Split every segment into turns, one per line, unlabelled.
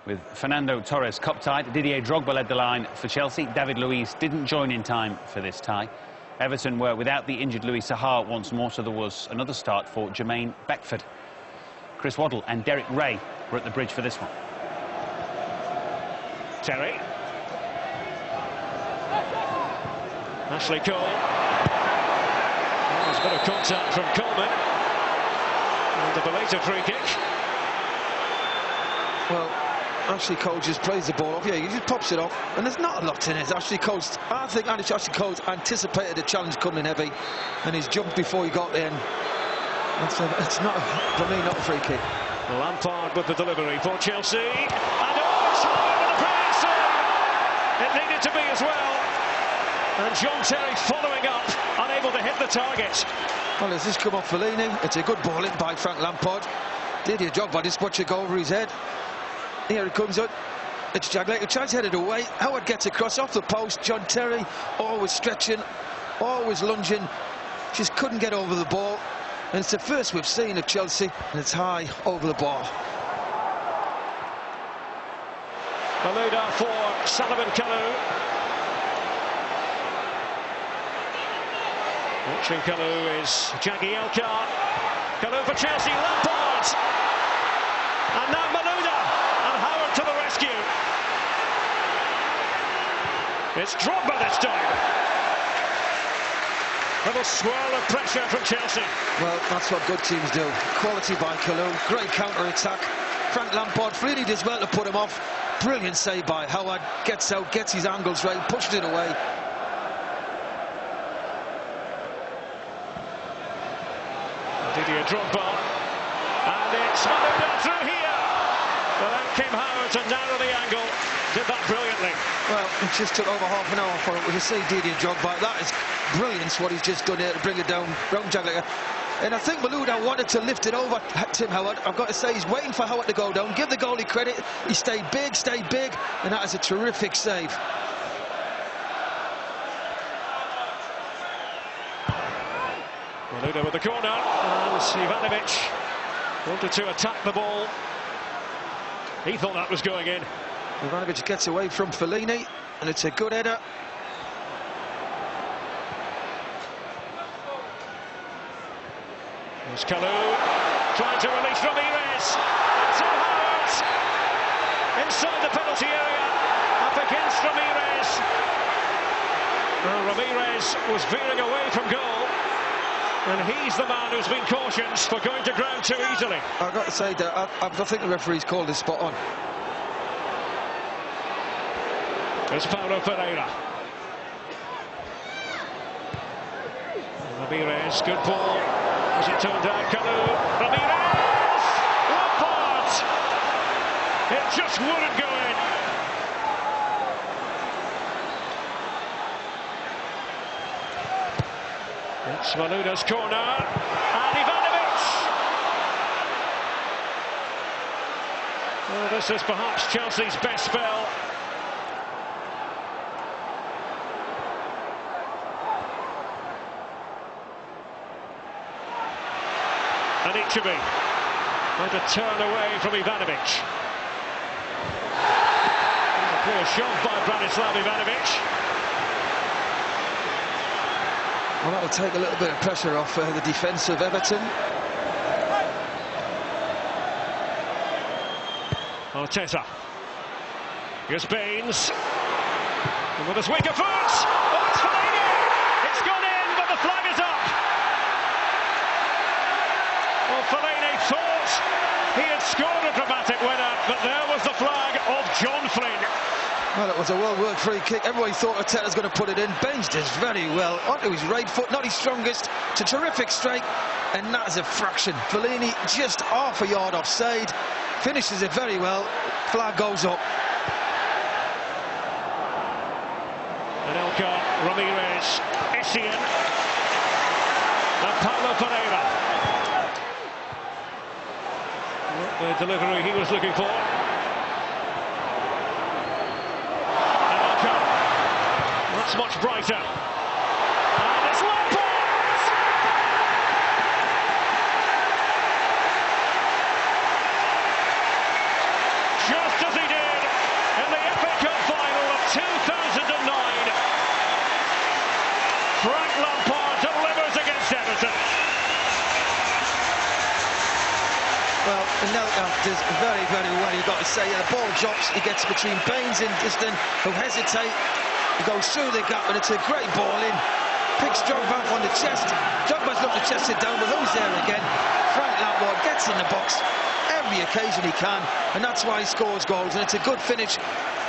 With Fernando Torres cup-tied, Didier Drogba led the line for Chelsea. David Luiz didn't join in time for this tie. Everton were without the injured Louis Saha once more, so there was another start for Jermaine Beckford. Chris Waddle and Derek Ray were at the bridge for this one.
Terry. Ashley Cole. There's a bit of contact from Coleman. And a belated free kick.
Well, Ashley Cole just plays the ball off. Yeah, he just pops it off, and there's not a lot in it. I think Ashley Cole anticipated the challenge coming heavy, and he's jumped before he got there. It's not, for me, not a free kick.
Lampard with the delivery for Chelsea. And it's hard with the brilliant save. It needed to be as well. And John Terry following up, unable to hit the target.
Well, has this come off Fellaini? It's a good ball in by Frank Lampard. Didier Drogba just watch it go over his head. Here it comes out. It's Jagley who tries to head it away. Howard gets across off the post. John Terry always stretching, always lunging. Just couldn't get over the ball. And it's the first we've seen of Chelsea, and it's high over the bar.
Malouda for Sullivan Kalou. Watching Kalou is Jaggy Elkar. Kalou for Chelsea, Lampard. And now Malouda, and Howard to the rescue. It's Drogba this time. Little swirl of pressure from Chelsea.
Well, that's what good teams do. Quality by Kalou, great counter-attack. Frank Lampard, really does well to put him off. Brilliant save by Howard. Gets out, gets his angles right, pushed it away.
Didier Drogba, and it's Malouda through here. Well, then came Howard to narrow the angle. Did that brilliantly.
Well, it just took over half an hour for it to see Didier Drogba. That is brilliance what he's just done here to bring it down round Jagley. And I think Malouda wanted to lift it over Tim Howard. I've got to say, he's waiting for Howard to go down. Give the goalie credit. He stayed big, and that is a terrific save.
Malouda with the corner, and Ivanovic wanted to attack the ball. He thought that was going in.
Ivanovic gets away from Fellaini, and it's a good header.
There's Kalou trying to release Ramirez. It's Howard inside the penalty area, up against Ramirez. Well, Ramirez was veering away from goal, and he's the man who's been cautioned for going to ground too easily.
I've got to say that I think the referee's called this spot on.
It's Paulo Ferreira. Ramirez, good ball. As it turned out, Kalou, Ramirez, Lampard. It just wouldn't go in. It's Malouda's corner, and Ivanovic. Well, this is perhaps Chelsea's best spell. And Ichibi had to turn away from Ivanovic. A poor shot by Branislav Ivanovic.
Well, that'll take a little bit of pressure off the defence of Everton.
Arteta. Here's Baines. And with his weaker foot. Oh, it's Fellaini! It's gone in, but the flag is up. Well, Fellaini thought he had scored a dramatic winner, but there was the flag of John Flynn.
Well, it was a well-worked free kick. Everybody thought Arteta's going to put it in. Baines does very well. Onto his right foot, not his strongest. It's a terrific strike, and that is a fraction. Fellaini just half a yard offside. Finishes it very well. Flag goes up.
And Elkar, Ramirez, Essien, and Paulo Ferreira. The delivery he was looking for. And Elkar, that's much brighter. And it's Lampard! Just as he did.
does very, very well. You've got to say, the ball drops, he gets between Baines and Diston, who hesitate. He goes through the gap, and it's a great ball in. Picks Drogba on the chest. Drogba's looked to chest it down, but who's there again? Frank Lampard gets in the box every occasion he can, and that's why he scores goals. And it's a good finish.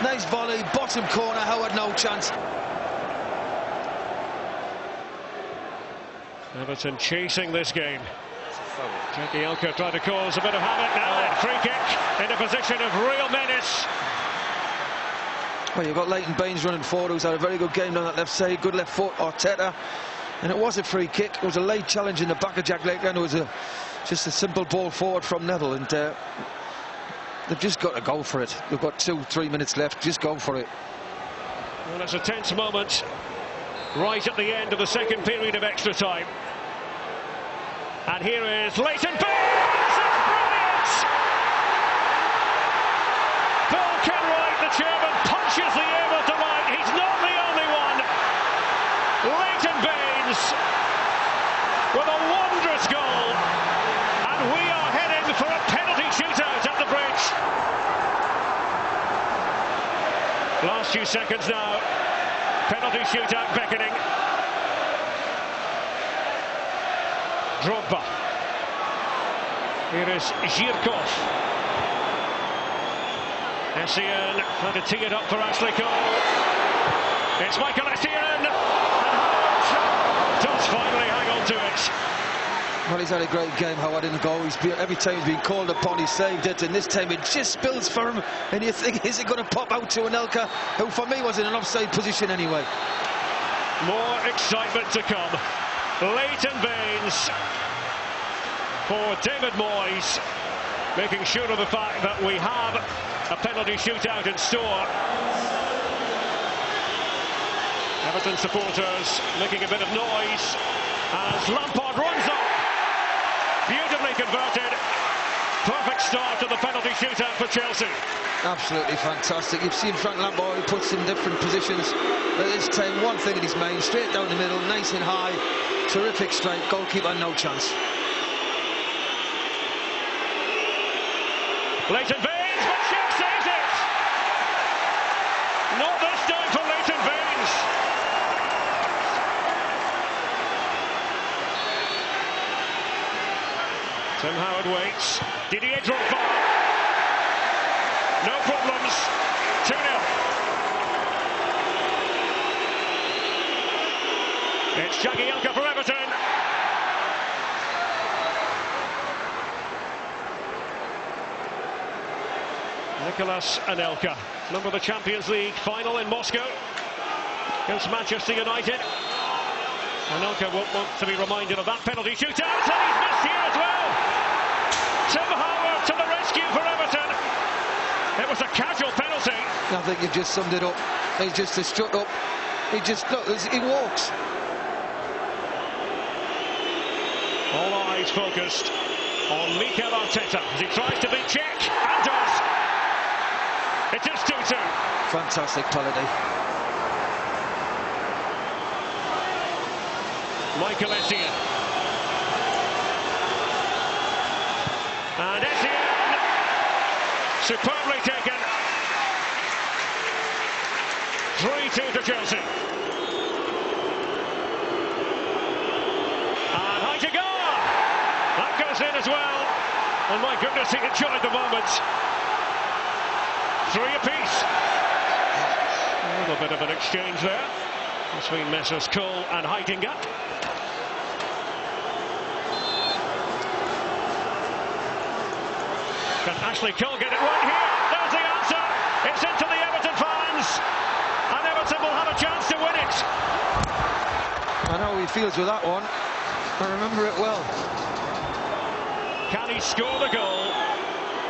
Nice volley, bottom corner. Howard no chance.
Everton chasing this game. Jackie Elka tried to cause a bit of havoc now. Free kick in a position of real menace.
Well, you've got Leighton Baines running forward, who's had a very good game down that left side. Good left foot, Arteta. And it was a free kick. It was a late challenge in the back of Jack Lakeland. It was just a simple ball forward from Neville. And they've just got to go for it. They've got 2-3 minutes left. Just go for it.
Well, it's a tense moment right at the end of the second period of extra time. And here is Leighton Baines. It's brilliant! Phil Kenwright, the chairman, punches the air with delight. He's not the only one. Leighton Baines with a wondrous goal. And we are heading for a penalty shootout at the bridge. Last few seconds now. Penalty shootout beckoning. Drogba. Here is Zhirkov. Essien trying to tee it up for Ashley Cole. It's Michael Essien. And Howard does finally hang on to it.
Well, he's had a great game, Howard, in the goal. Every time he's been called upon, he saved it, and this time it just spills for him. And you think, is it going to pop out to Anelka, who for me was in an offside position anyway?
More excitement to come. Leighton Baines for David Moyes, making sure of the fact that we have a penalty shootout in store. Everton supporters making a bit of noise as Lampard runs up. Beautifully converted. Perfect start to the penalty shootout for Chelsea.
Absolutely fantastic. You've seen Frank Lampard, who puts in different positions. But this time, one thing in his mind, straight down the middle, nice and high. Terrific strike. Goalkeeper, no chance.
Leighton Baines, but Sheck saves it. Not this time for Leighton Baines. Tim Howard waits. Didier Drogba. No problems. 2-0. It's Jackie Elka for Everton. Nicolas Anelka, number of the Champions League final in Moscow against Manchester United. Anelka won't want to be reminded of that penalty shootout, and he's missed here as well. Tim Howard to the rescue for Everton. It was a casual penalty.
I think you've just summed it up. He's just a strut up. He walks.
All eyes focused on Mikel Arteta as he tries to beat Czech and does. It is 2-2.
Fantastic penalty.
Michael Essien. And Essien, superbly taken. 3-2 to Chelsea. And Heidegger. That goes in as well. And my goodness, he enjoyed the moment. 3 apiece. A little bit of an exchange there between Messrs Cole and Heidegger. Can Ashley Cole get it right here? There's the answer. It's into the Everton fans. And Everton will have a chance to win it.
I know how he feels with that one. I remember it well.
Can he score the goal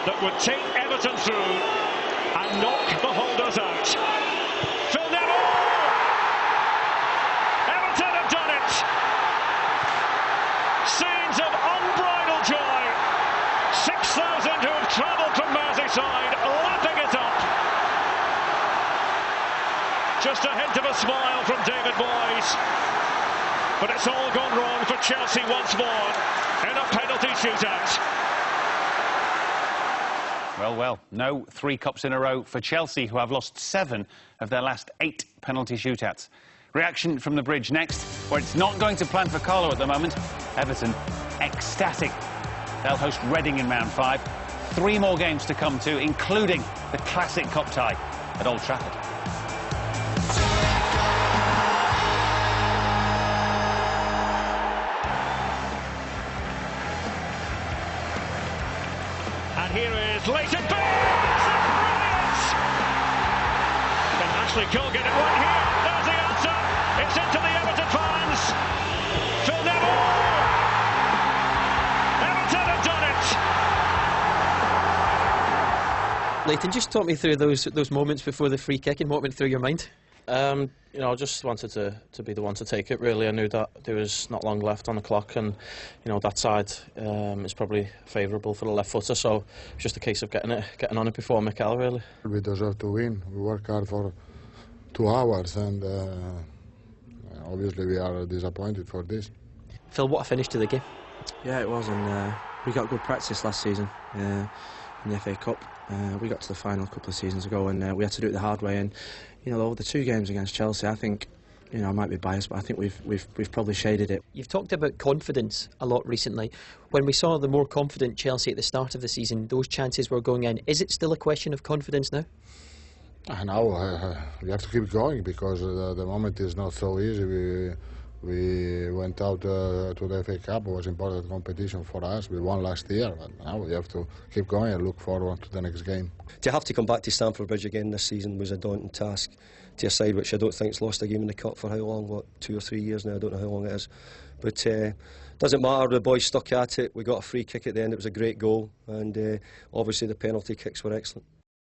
that would take Everton through and knock the holders out? Phil Neville! Everton have done it! Scenes of unbridled joy. 6,000 who have travelled from Merseyside, lapping it up. Just a hint of a smile from David Moyes. But it's all gone wrong for Chelsea once more in a penalty shootout.
Well, well, no 3 cups in a row for Chelsea, who have lost 7 of their last 8 penalty shootouts. Reaction from the bridge next, where it's not going to plan for Carlo at the moment. Everton ecstatic. They'll host Reading in round 5. 3 more games to come too, including the classic cup tie at Old Trafford.
And here is Leighton Baines! Brilliant! Can Ashley Cole get it right here? There's the answer! It's into the Everton fans! Phil Neville! Everton have done it!
Leighton, just talk me through those moments before the free kick and what went through your mind.
You know, I just wanted to be the one to take it, really. I knew that there was not long left on the clock, and, you know, that side is probably favourable for the left footer, so it's just a case of getting on it before Mikel, really.
We deserve to win. We work hard for 2 hours, and obviously we are disappointed for this.
Phil, what a finish to the game.
Yeah, it was, and we got good practice last season in the FA Cup. We got to the final a couple of seasons ago, and we had to do it the hard way. And you know, the 2 games against Chelsea, I think, you know, I might be biased, but I think we've probably shaded it.
You've talked about confidence a lot recently. When we saw the more confident Chelsea at the start of the season, those chances were going in. Is it still a question of confidence now?
Now we have to keep going, because the moment is not so easy. We went out to the FA Cup. It was important competition for us. We won last year, but now we have to keep going and look forward to the next game.
To have to come back to Stamford Bridge again this season was a daunting task to a side which I don't think's lost a game in the Cup for how long, what, 2 or 3 years now, I don't know how long it is. But doesn't matter, the boys stuck at it. We got a free kick at the end, it was a great goal, and obviously the penalty kicks were excellent.